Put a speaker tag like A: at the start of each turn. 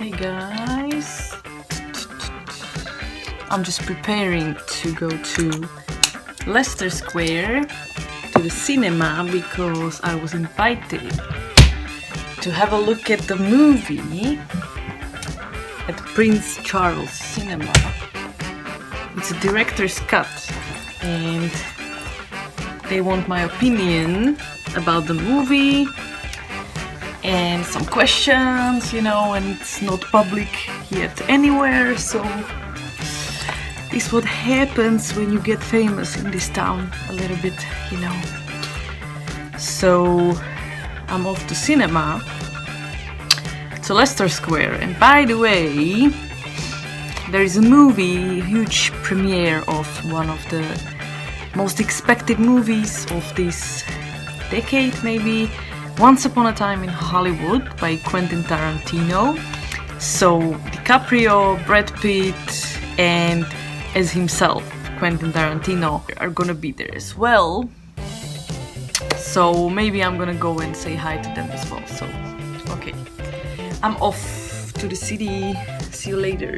A: Hey guys, I'm just preparing to go to Leicester Square to the cinema because I was invited to have a look at the movie at Prince Charles Cinema. It's a director's cut and they want my opinion about the movie and some questions, and it's not public yet anywhere, so this is what happens when you get famous in this town a little bit, So I'm off to cinema, to Leicester Square, and by the way, there is a movie, huge premiere of one of the most expected movies of this decade, maybe, Once Upon a Time in Hollywood by Quentin Tarantino. So DiCaprio, Brad Pitt, and as himself, Quentin Tarantino, are gonna be there as well. So maybe I'm gonna go and say hi to them as well. So, okay, I'm off to the city. See you later.